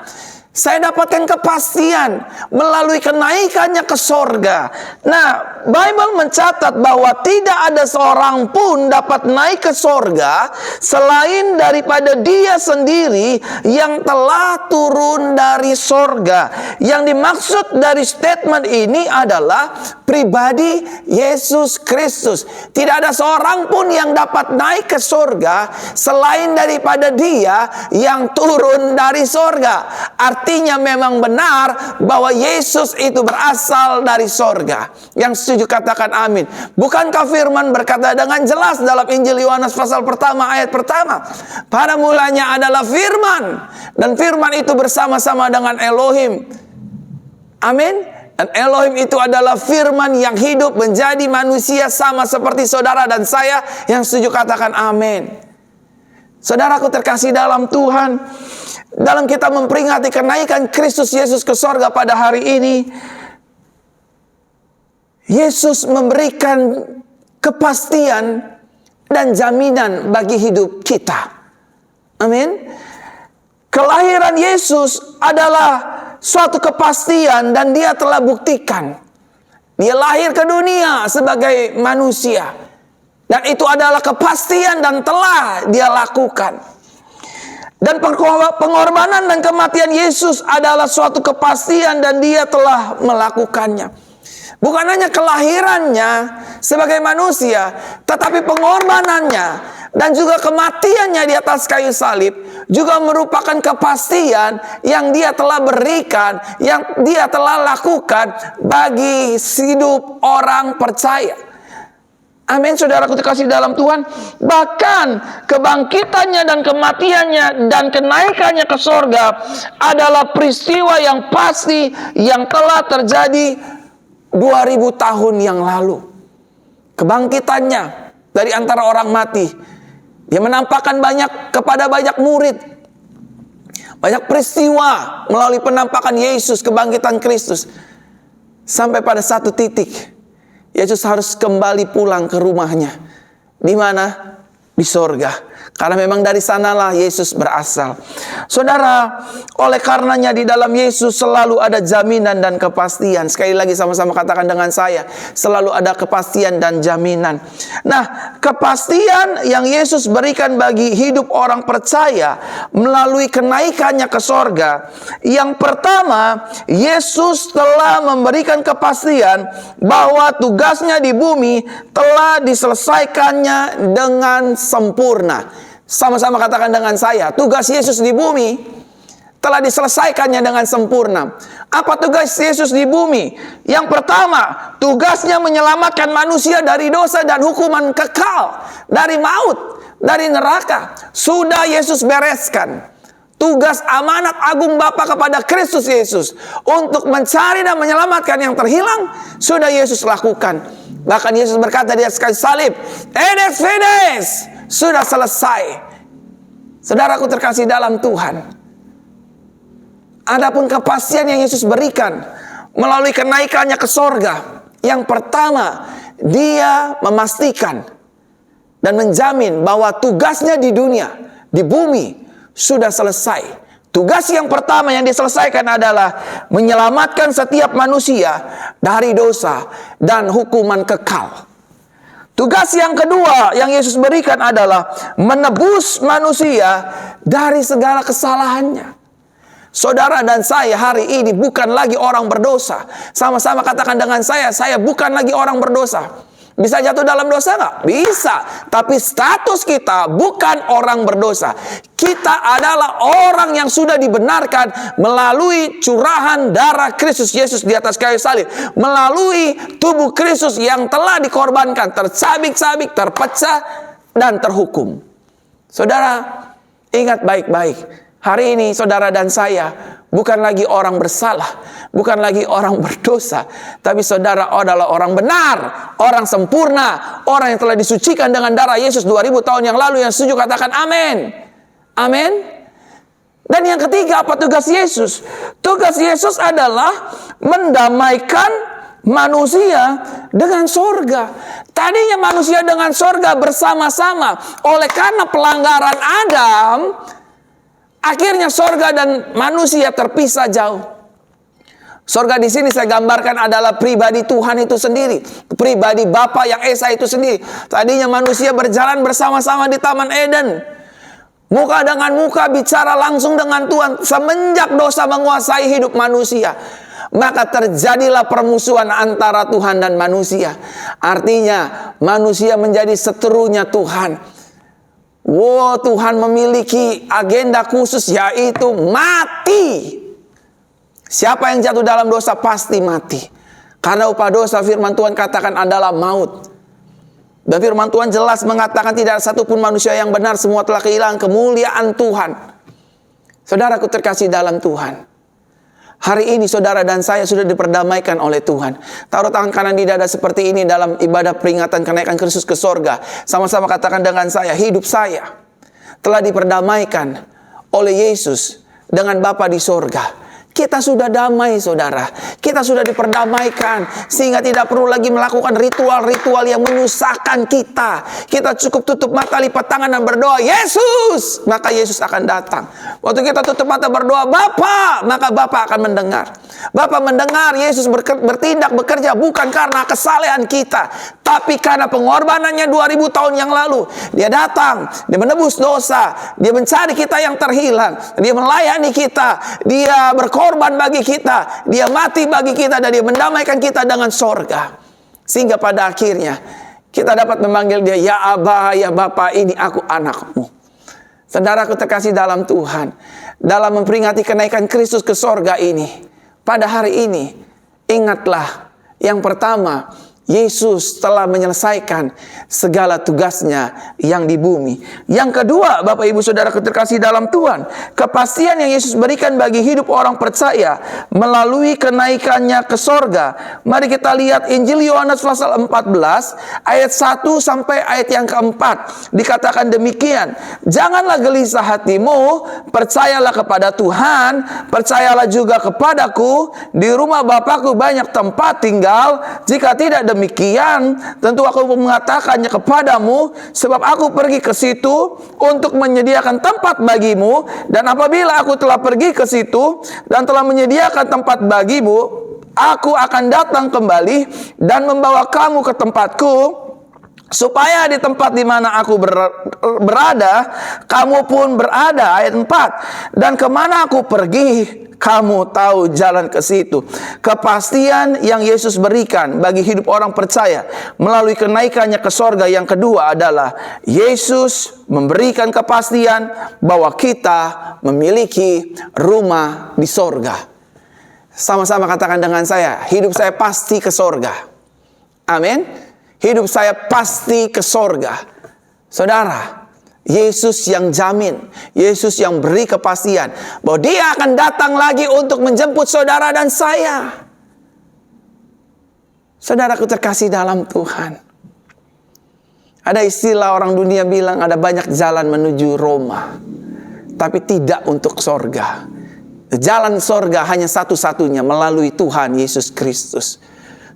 saya dapatkan kepastian melalui kenaikannya ke sorga. Nah, Bible mencatat bahwa tidak ada seorang pun dapat naik ke sorga selain daripada Dia sendiri yang telah turun dari sorga. Yang dimaksud dari statement ini adalah pribadi Yesus Kristus. Tidak ada seorang pun yang dapat naik ke sorga selain daripada Dia yang turun dari sorga. Artinya memang benar bahwa Yesus itu berasal dari sorga. Yang setuju katakan amin. Bukankah firman berkata dengan jelas dalam Injil Yohanes pasal pertama ayat pertama, pada mulanya adalah firman, dan firman itu bersama-sama dengan Elohim. Amin. Dan Elohim itu adalah firman yang hidup menjadi manusia sama seperti saudara dan saya. Yang setuju katakan amin. Saudaraku terkasih dalam Tuhan, dalam kita memperingati kenaikan Kristus Yesus ke sorga pada hari ini, Yesus memberikan kepastian dan jaminan bagi hidup kita. Amin. Kelahiran Yesus adalah suatu kepastian dan Dia telah buktikan. Dia lahir ke dunia sebagai manusia. Dan itu adalah kepastian dan telah Dia lakukan. Dan pengorbanan dan kematian Yesus adalah suatu kepastian dan Dia telah melakukannya. Bukan hanya kelahirannya sebagai manusia, tetapi pengorbanannya dan juga kematiannya di atas kayu salib juga merupakan kepastian yang Dia telah berikan, yang Dia telah lakukan bagi hidup orang percaya. Amin, saudaraku terkasih dalam Tuhan. Bahkan kebangkitannya dan kematiannya dan kenaikannya ke sorga adalah peristiwa yang pasti yang telah terjadi 2000 tahun yang lalu. Kebangkitannya dari antara orang mati, Dia menampakkan kepada banyak murid. Banyak peristiwa melalui penampakan Yesus, kebangkitan Kristus. Sampai pada satu titik Yesus harus kembali pulang ke rumahnya. Di mana? Di sorga. Karena memang dari sanalah Yesus berasal. Saudara, oleh karenanya di dalam Yesus selalu ada jaminan dan kepastian. Sekali lagi sama-sama katakan dengan saya, selalu ada kepastian dan jaminan. Nah, kepastian yang Yesus berikan bagi hidup orang percaya melalui kenaikannya ke sorga. Yang pertama, Yesus telah memberikan kepastian bahwa tugasnya di bumi telah diselesaikannya dengan sempurna. Sama-sama katakan dengan saya, tugas Yesus di bumi telah diselesaikannya dengan sempurna. Apa tugas Yesus di bumi? Yang pertama, tugasnya menyelamatkan manusia dari dosa dan hukuman kekal, dari maut, dari neraka. Sudah Yesus bereskan. Tugas amanat agung Bapa kepada Kristus Yesus untuk mencari dan menyelamatkan yang terhilang sudah Yesus lakukan. Bahkan Yesus berkata di atas kayu salib, "It is finished." Sudah selesai. Saudaraku terkasih dalam Tuhan, adapun kepastian yang Yesus berikan melalui kenaikannya ke sorga, yang pertama, Dia memastikan dan menjamin bahwa tugasnya di dunia, di bumi, sudah selesai. Tugas yang pertama yang diselesaikan adalah menyelamatkan setiap manusia dari dosa dan hukuman kekal. Tugas yang kedua yang Yesus berikan adalah menebus manusia dari segala kesalahannya. Saudara dan saya hari ini bukan lagi orang berdosa. Sama-sama katakan dengan saya bukan lagi orang berdosa. Bisa jatuh dalam dosa nggak? Bisa. Tapi status kita bukan orang berdosa. Kita adalah orang yang sudah dibenarkan melalui curahan darah Kristus Yesus di atas kayu salib. Melalui tubuh Kristus yang telah dikorbankan, tercabik-cabik, terpecah, dan terhukum. Saudara, ingat baik-baik. Hari ini saudara dan saya bukan lagi orang bersalah, bukan lagi orang berdosa, tapi saudara adalah orang benar, orang sempurna, orang yang telah disucikan dengan darah Yesus 2000 tahun yang lalu. Yang setuju katakan amin. Amin. Dan yang ketiga, apa tugas Yesus? Tugas Yesus adalah mendamaikan manusia dengan sorga. Tadinya manusia dengan sorga bersama-sama. Oleh karena pelanggaran Adam, akhirnya sorga dan manusia terpisah jauh. Sorga di sini saya gambarkan adalah pribadi Tuhan itu sendiri, pribadi Bapa yang Esa itu sendiri. Tadinya manusia berjalan bersama-sama di Taman Eden, muka dengan muka, bicara langsung dengan Tuhan. Semenjak dosa menguasai hidup manusia, maka terjadilah permusuhan antara Tuhan dan manusia. Artinya manusia menjadi seterunya Tuhan. Tuhan memiliki agenda khusus, yaitu mati. Siapa yang jatuh dalam dosa pasti mati. Karena upah dosa, firman Tuhan katakan, adalah maut. Dan firman Tuhan jelas mengatakan tidak ada satupun manusia yang benar, semua telah kehilangan kemuliaan Tuhan. Saudaraku terkasih dalam Tuhan, hari ini saudara dan saya sudah diperdamaikan oleh Tuhan. Taruh tangan kanan di dada seperti ini dalam ibadah peringatan kenaikan Kristus ke sorga. Sama-sama katakan dengan saya, hidup saya telah diperdamaikan oleh Yesus dengan Bapa di sorga. Kita sudah damai saudara. Kita sudah diperdamaikan. Sehingga tidak perlu lagi melakukan ritual-ritual yang menyusahkan kita. Kita cukup tutup mata, lipat tangan dan berdoa, Yesus! Maka Yesus akan datang. Waktu kita tutup mata berdoa, Bapa! Maka Bapa akan mendengar. Bapa mendengar Yesus bertindak, bekerja bukan karena kesalehan kita, tapi karena pengorbanannya 2000 tahun yang lalu. Dia datang, dia menebus dosa, dia mencari kita yang terhilang, dia melayani kita, dia berkorban bagi kita, dia mati bagi kita, dan dia mendamaikan kita dengan sorga. Sehingga pada akhirnya kita dapat memanggil dia, ya Aba, ya Bapa, ini aku anakmu. Saudaraku terkasih dalam Tuhan, dalam memperingati kenaikan Kristus ke sorga ini, pada hari ini, ingatlah yang pertama, Yesus telah menyelesaikan segala tugasnya yang di bumi. Yang kedua, Bapak Ibu Saudara terkasih dalam Tuhan, kepastian yang Yesus berikan bagi hidup orang percaya melalui kenaikannya ke sorga. Mari kita lihat Injil Yohanes pasal 14 ayat 1 sampai ayat yang keempat. Dikatakan demikian, janganlah gelisah hatimu, percayalah kepada Tuhan, percayalah juga kepadaku. Di rumah Bapakku banyak tempat tinggal. Jika tidak demikian, tentu aku mengatakannya kepadamu, sebab aku pergi ke situ untuk menyediakan tempat bagimu. Dan apabila aku telah pergi ke situ dan telah menyediakan tempat bagimu, aku akan datang kembali dan membawa kamu ke tempatku, supaya di tempat di mana aku berada, kamu pun berada. Ayat 4. Dan kemana aku pergi, kamu tahu jalan ke situ. Kepastian yang Yesus berikan bagi hidup orang percaya melalui kenaikannya ke sorga yang kedua adalah Yesus memberikan kepastian bahwa kita memiliki rumah di sorga. Sama-sama katakan dengan saya, hidup saya pasti ke sorga. Amin. Hidup saya pasti ke sorga. Saudara, Yesus yang jamin, Yesus yang beri kepastian bahwa dia akan datang lagi untuk menjemput saudara dan saya. Saudaraku terkasih dalam Tuhan, ada istilah orang dunia bilang ada banyak jalan menuju Roma, tapi tidak untuk sorga. Jalan sorga hanya satu-satunya, melalui Tuhan Yesus Kristus.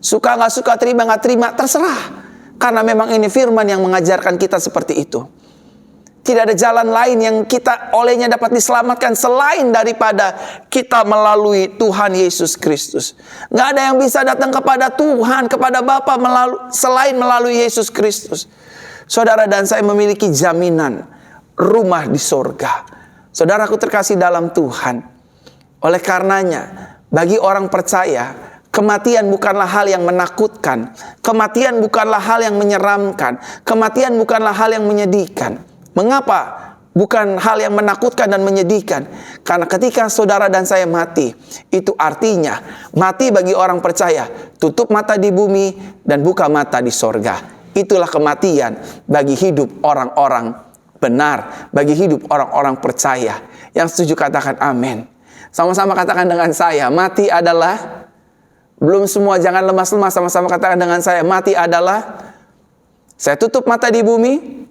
Suka gak suka, terima gak terima, terserah. Karena memang ini firman yang mengajarkan kita seperti itu. Tidak ada jalan lain yang kita olehnya dapat diselamatkan selain daripada kita melalui Tuhan Yesus Kristus. Nggak ada yang bisa datang kepada Tuhan, kepada Bapa selain melalui Yesus Kristus. Saudara dan saya memiliki jaminan rumah di sorga. Saudaraku terkasih dalam Tuhan, oleh karenanya bagi orang percaya, kematian bukanlah hal yang menakutkan. Kematian bukanlah hal yang menyeramkan. Kematian bukanlah hal yang menyedihkan. Mengapa bukan hal yang menakutkan dan menyedihkan? Karena ketika saudara dan saya mati, itu artinya mati bagi orang percaya, tutup mata di bumi dan buka mata di sorga. Itulah kematian bagi hidup orang-orang benar, bagi hidup orang-orang percaya. Yang setuju katakan amin. Sama-sama katakan dengan saya, mati adalah, belum semua jangan lemas-lemas, sama-sama katakan dengan saya, mati adalah, saya tutup mata di bumi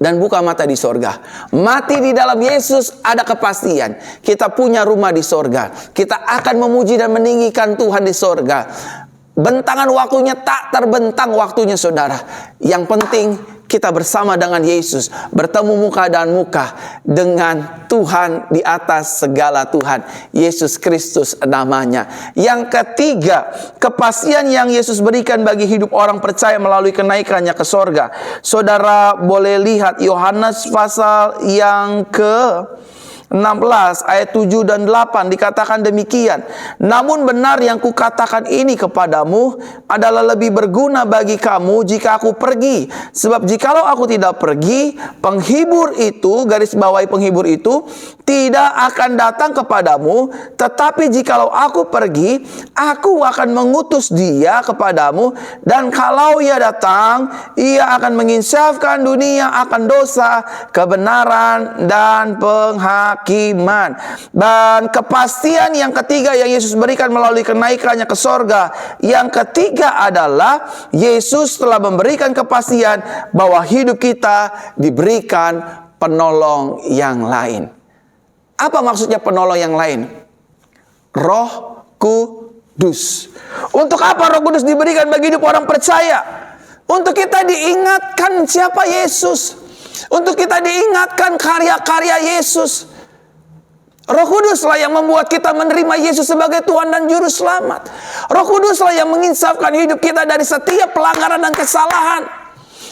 dan buka mata di sorga. Mati di dalam Yesus ada kepastian. Kita punya rumah di sorga. Kita akan memuji dan meninggikan Tuhan di sorga. Bentangan waktunya tak terbentang waktunya, saudara. Yang penting kita bersama dengan Yesus, bertemu muka dan muka dengan Tuhan di atas segala Tuhan, Yesus Kristus namanya. Yang ketiga, kepastian yang Yesus berikan bagi hidup orang percaya melalui kenaikannya ke sorga. Saudara boleh lihat Yohanes pasal yang ke-16 ayat 7 dan 8 dikatakan demikian. Namun benar yang kukatakan ini kepadamu adalah lebih berguna bagi kamu jika aku pergi. Sebab jikalau aku tidak pergi, penghibur itu, garis bawahi penghibur itu, tidak akan datang kepadamu. Tetapi jikalau aku pergi, aku akan mengutus dia kepadamu. Dan kalau ia datang, ia akan menginsafkan dunia akan dosa, kebenaran, dan penghakiman. Dan kepastian yang ketiga yang Yesus berikan melalui kenaikannya ke sorga, yang ketiga adalah Yesus telah memberikan kepastian bahwa hidup kita diberikan penolong yang lain. Apa maksudnya penolong yang lain? Roh Kudus. Untuk apa Roh Kudus diberikan bagi hidup orang percaya? Untuk kita diingatkan siapa Yesus. Untuk kita diingatkan karya-karya Yesus. Roh Kuduslah yang membuat kita menerima Yesus sebagai Tuhan dan Juru Selamat. Roh Kuduslah yang menginsafkan hidup kita dari setiap pelanggaran dan kesalahan.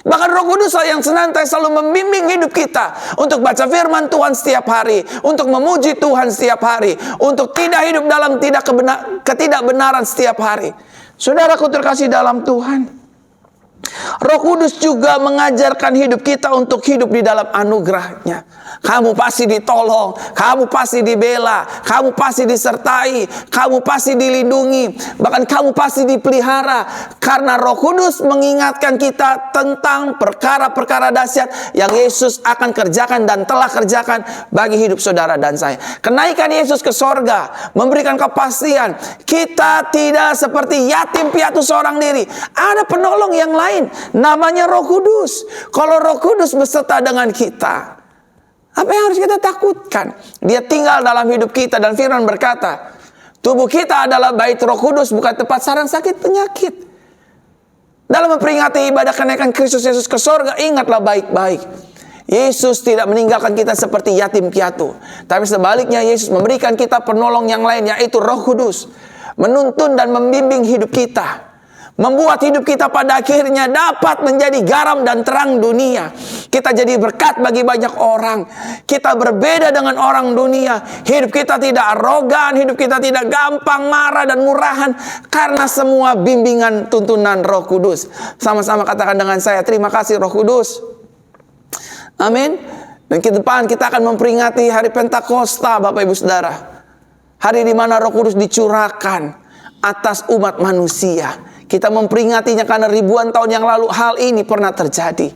Bahkan Roh Kuduslah yang senantiasa selalu membimbing hidup kita untuk baca firman Tuhan setiap hari, untuk memuji Tuhan setiap hari, untuk tidak hidup dalam ketidakbenaran setiap hari. Saudaraku terkasih dalam Tuhan, Roh Kudus juga mengajarkan hidup kita untuk hidup di dalam anugerah-Nya. Kamu pasti ditolong, kamu pasti dibela, kamu pasti disertai, kamu pasti dilindungi, bahkan kamu pasti dipelihara. Karena Roh Kudus mengingatkan kita tentang perkara-perkara dahsyat yang Yesus akan kerjakan dan telah kerjakan bagi hidup saudara dan saya. Kenaikan Yesus ke sorga memberikan kepastian kita tidak seperti yatim piatu seorang diri. Ada penolong yang lain, namanya Roh Kudus. Kalau Roh Kudus beserta dengan kita, apa yang harus kita takutkan? Dia tinggal dalam hidup kita dan firman berkata, tubuh kita adalah bait Roh Kudus, bukan tempat sarang sakit penyakit. Dalam memperingati ibadah kenaikan Kristus Yesus ke sorga, ingatlah baik-baik. Yesus tidak meninggalkan kita seperti yatim piatu. Tapi sebaliknya Yesus memberikan kita penolong yang lain, yaitu Roh Kudus. Menuntun dan membimbing hidup kita. Membuat hidup kita pada akhirnya dapat menjadi garam dan terang dunia. Kita jadi berkat bagi banyak orang. Kita berbeda dengan orang dunia. Hidup kita tidak arogan, hidup kita tidak gampang marah dan murahan, karena semua bimbingan tuntunan Roh Kudus. Sama-sama katakan dengan saya, terima kasih Roh Kudus. Amin. Dan ke depan kita akan memperingati hari Pentakosta, Bapak Ibu Saudara. Hari di mana Roh Kudus dicurahkan atas umat manusia. Kita memperingatinya karena ribuan tahun yang lalu hal ini pernah terjadi.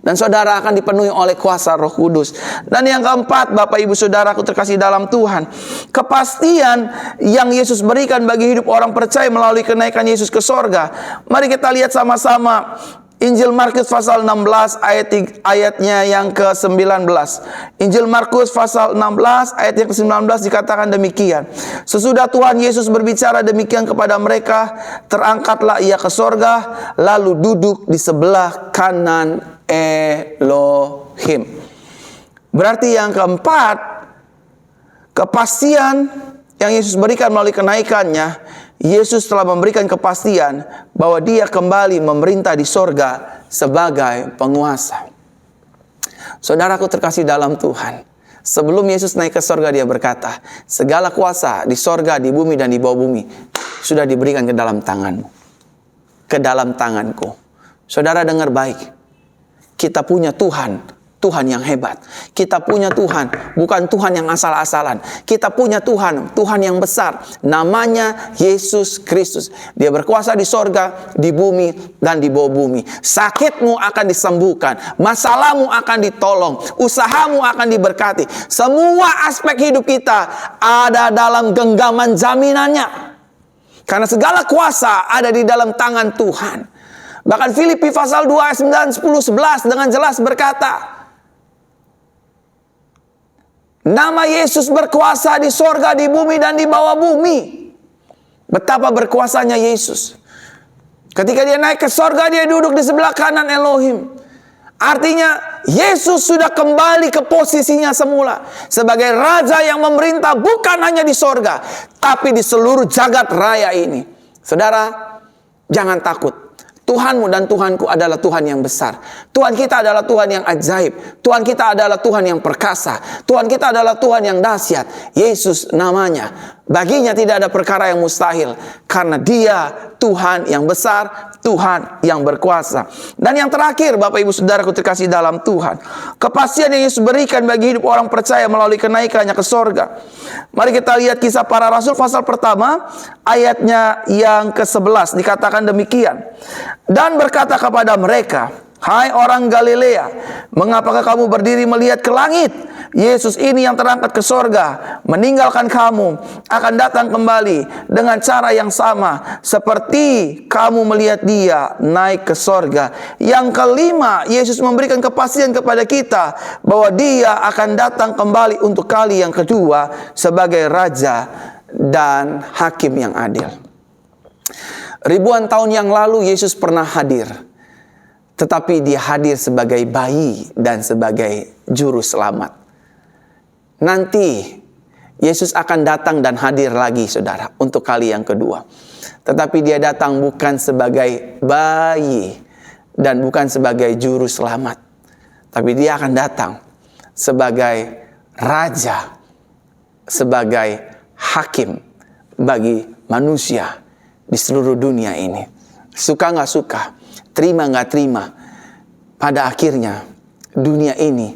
Dan saudara akan dipenuhi oleh kuasa Roh Kudus. Dan yang keempat, Bapak Ibu Saudaraku terkasih dalam Tuhan, kepastian yang Yesus berikan bagi hidup orang percaya melalui kenaikan Yesus ke sorga. Mari kita lihat sama-sama Injil Markus pasal 16 ayatnya yang ke-19. Injil Markus pasal 16 ayat yang ke-19 dikatakan demikian. Sesudah Tuhan Yesus berbicara demikian kepada mereka, terangkatlah ia ke sorga, lalu duduk di sebelah kanan Elohim. Berarti yang keempat, kepastian yang Yesus berikan melalui kenaikannya, Yesus telah memberikan kepastian bahwa dia kembali memerintah di sorga sebagai penguasa. Saudaraku terkasih dalam Tuhan, sebelum Yesus naik ke sorga dia berkata, segala kuasa di sorga, di bumi dan di bawah bumi sudah diberikan ke dalam tanganmu, ke dalam tanganku. Saudara dengar baik, kita punya Tuhan, Tuhan yang hebat. Kita punya Tuhan, bukan Tuhan yang asal-asalan. Kita punya Tuhan, Tuhan yang besar. Namanya Yesus Kristus. Dia berkuasa di sorga, di bumi, dan di bawah bumi. Sakitmu akan disembuhkan. Masalahmu akan ditolong. Usahamu akan diberkati. Semua aspek hidup kita ada dalam genggaman jaminannya. Karena segala kuasa ada di dalam tangan Tuhan. Bahkan Filipi pasal 2 ayat 9, 10, 11 dengan jelas berkata, Nama Yesus berkuasa di sorga, di bumi, dan di bawah bumi. Betapa berkuasanya Yesus. Ketika dia naik ke sorga, dia duduk di sebelah kanan Elohim. Artinya Yesus sudah kembali ke posisinya semula sebagai Raja yang memerintah bukan hanya di sorga, tapi di seluruh jagat raya ini. Saudara, jangan takut. Tuhanmu dan Tuhanku adalah Tuhan yang besar. Tuhan kita adalah Tuhan yang ajaib. Tuhan kita adalah Tuhan yang perkasa. Tuhan kita adalah Tuhan yang dahsyat. Yesus namanya. Baginya tidak ada perkara yang mustahil. Karena dia Tuhan yang besar, Tuhan yang berkuasa. Dan yang terakhir, Bapak Ibu Saudaraku terkasih dalam Tuhan, kepastian yang Yesus berikan bagi hidup orang percaya melalui kenaikannya ke sorga. Mari kita lihat Kisah Para Rasul pasal pertama, ayatnya yang ke-11. Dikatakan demikian. Dan berkata kepada mereka, "Hai orang Galilea, mengapakah kamu berdiri melihat ke langit? Yesus ini yang terangkat ke sorga, meninggalkan kamu, akan datang kembali dengan cara yang sama seperti kamu melihat dia naik ke sorga." Yang kelima, Yesus memberikan kepastian kepada kita bahwa dia akan datang kembali untuk kali yang kedua sebagai Raja dan Hakim yang adil. Ribuan tahun yang lalu Yesus pernah hadir. Tetapi dia hadir sebagai bayi dan sebagai juru selamat. Nanti Yesus akan datang dan hadir lagi, saudara, untuk kali yang kedua. Tetapi dia datang bukan sebagai bayi dan bukan sebagai juru selamat. Tapi dia akan datang sebagai Raja, sebagai Hakim bagi manusia di seluruh dunia ini. Suka nggak suka, terima nggak terima, pada akhirnya dunia ini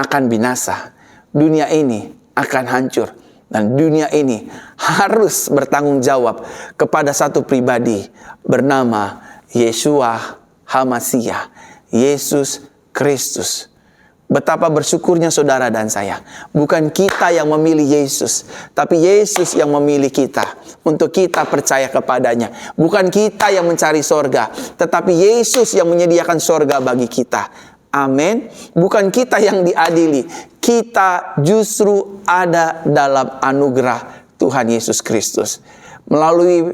akan binasa. Dunia ini akan hancur. Dan dunia ini harus bertanggung jawab kepada satu pribadi bernama Yeshua HaMashiach, Yesus Kristus. Betapa bersyukurnya saudara dan saya. Bukan kita yang memilih Yesus, tapi Yesus yang memilih kita untuk kita percaya kepadanya. Bukan kita yang mencari sorga, tetapi Yesus yang menyediakan sorga bagi kita. Amin. Bukan kita yang diadili, kita justru ada dalam anugerah Tuhan Yesus Kristus. Melalui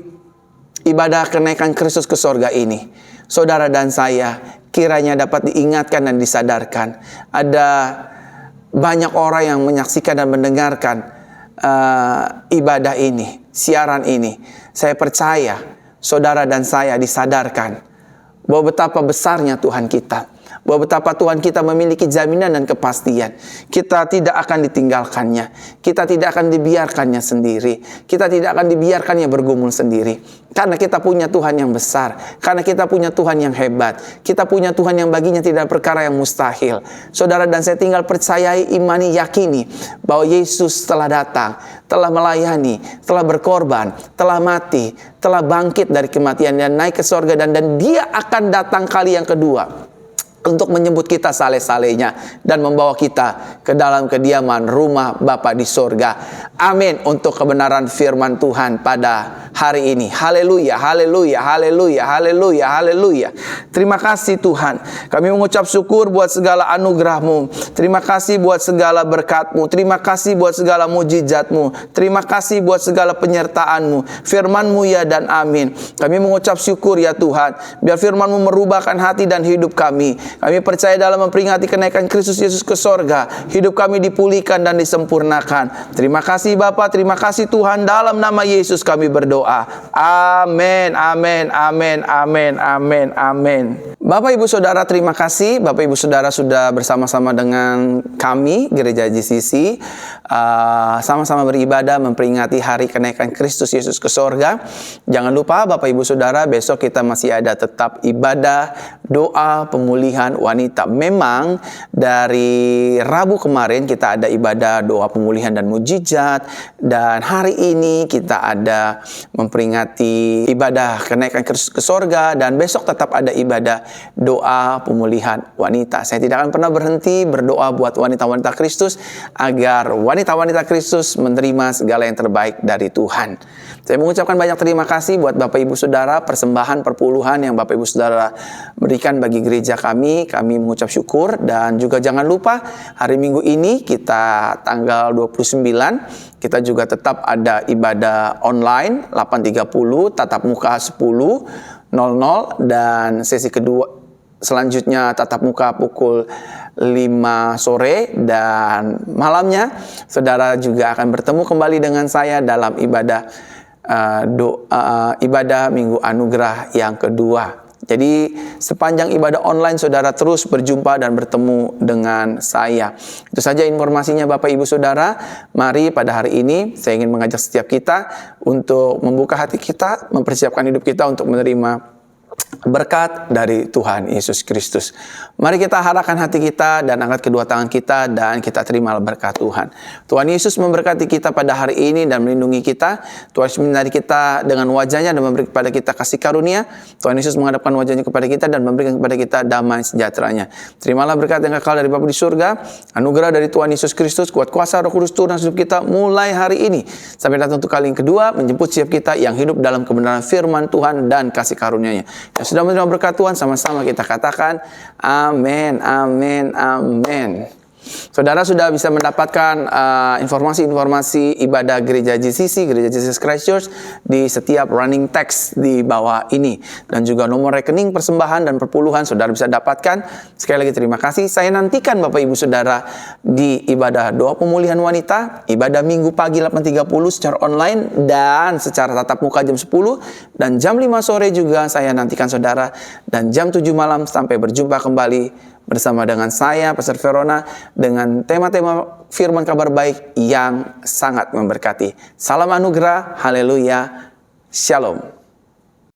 ibadah kenaikan Kristus ke sorga ini, saudara dan saya kiranya dapat diingatkan dan disadarkan. Ada banyak orang yang menyaksikan dan mendengarkan ibadah ini, siaran ini. Saya percaya saudara dan saya disadarkan bahwa betapa besarnya Tuhan kita, bahwa betapa Tuhan kita memiliki jaminan dan kepastian. Kita tidak akan ditinggalkannya. Kita tidak akan dibiarkannya sendiri. Kita tidak akan dibiarkannya bergumul sendiri. Karena kita punya Tuhan yang besar. Karena kita punya Tuhan yang hebat. Kita punya Tuhan yang baginya tidak perkara yang mustahil. Saudara dan saya tinggal percayai, imani, yakini bahwa Yesus telah datang, telah melayani, telah berkorban, telah mati, telah bangkit dari kematian dan naik ke sorga, dan dia akan datang kali yang kedua untuk menyebut kita saleh-salehnya dan membawa kita ke dalam kediaman rumah Bapa di sorga. Amin. Untuk kebenaran firman Tuhan pada hari ini. Haleluya, haleluya, haleluya, haleluya, haleluya. Terima kasih Tuhan. Kami mengucap syukur buat segala anugerah-Mu. Terima kasih buat segala berkat-Mu. Terima kasih buat segala mujizat-Mu. Terima kasih buat segala penyertaan-Mu. Firman-Mu ya dan amin. Kami mengucap syukur ya Tuhan. Biar firman-Mu merubahkan hati dan hidup kami. Kami percaya dalam memperingati kenaikan Kristus Yesus ke sorga, hidup kami dipulihkan dan disempurnakan. Terima kasih Bapa, terima kasih Tuhan. Dalam nama Yesus kami berdoa. Amin, amin, amin, amin, amin, amin. Bapak Ibu Saudara, terima kasih. Bapak Ibu Saudara sudah bersama-sama dengan kami, Gereja GCC, sama-sama beribadah memperingati hari kenaikan Kristus Yesus ke sorga. Jangan lupa Bapak Ibu Saudara, besok kita masih ada tetap ibadah, doa, pemulihan wanita. Memang dari Rabu kemarin kita ada ibadah doa pemulihan dan mujizat, dan hari ini kita ada memperingati ibadah kenaikan Kristus ke sorga, dan besok tetap ada ibadah doa pemulihan wanita. Saya tidak akan pernah berhenti berdoa buat wanita-wanita Kristus agar wanita-wanita Kristus menerima segala yang terbaik dari Tuhan. Saya mengucapkan banyak terima kasih buat Bapak Ibu Saudara, persembahan perpuluhan yang Bapak Ibu Saudara berikan bagi gereja kami. ini kami mengucap syukur. Dan juga jangan lupa hari Minggu ini kita tanggal 29 kita juga tetap ada ibadah online 8.30, tatap muka 10.00, dan sesi kedua selanjutnya tatap muka pukul 5 sore, dan malamnya saudara juga akan bertemu kembali dengan saya dalam ibadah ibadah Minggu Anugerah yang kedua. Jadi sepanjang ibadah online saudara terus berjumpa dan bertemu dengan saya. Itu saja informasinya Bapak Ibu Saudara. Mari pada hari ini saya ingin mengajak setiap kita untuk membuka hati kita, mempersiapkan hidup kita untuk menerima berkat dari Tuhan Yesus Kristus. Mari kita arahkan hati kita dan angkat kedua tangan kita dan kita terima berkat Tuhan. Tuhan Yesus memberkati kita pada hari ini dan melindungi kita. Tuhan Yesus menyinari kita dengan wajahnya dan memberi kepada kita kasih karunia. Tuhan Yesus menghadapkan wajahnya kepada kita dan memberikan kepada kita damai sejahteranya. Terimalah berkat yang kekal dari Bapa di surga, anugerah dari Tuhan Yesus Kristus, kuat kuasa Roh Kudus turun hidup kita mulai hari ini sampai datang untuk kali yang kedua, menjemput setiap kita yang hidup dalam kebenaran firman Tuhan dan kasih karunia-Nya. Yang sudah menerima berkat Tuhan, sama-sama kita katakan amin, amin, amin. Saudara sudah bisa mendapatkan informasi-informasi ibadah gereja GCC, Gereja Jesus Christ Church, di setiap running text di bawah ini. Dan juga nomor rekening persembahan dan perpuluhan saudara bisa dapatkan. Sekali lagi terima kasih. Saya nantikan Bapak Ibu Saudara di ibadah doa pemulihan wanita, ibadah Minggu pagi 8.30 secara online dan secara tatap muka jam 10. Dan jam 5 sore juga saya nantikan saudara. Dan jam 7 malam sampai berjumpa kembali bersama dengan saya, Pastor Verona, dengan tema-tema firman kabar baik yang sangat memberkati. Salam anugerah, haleluya, shalom.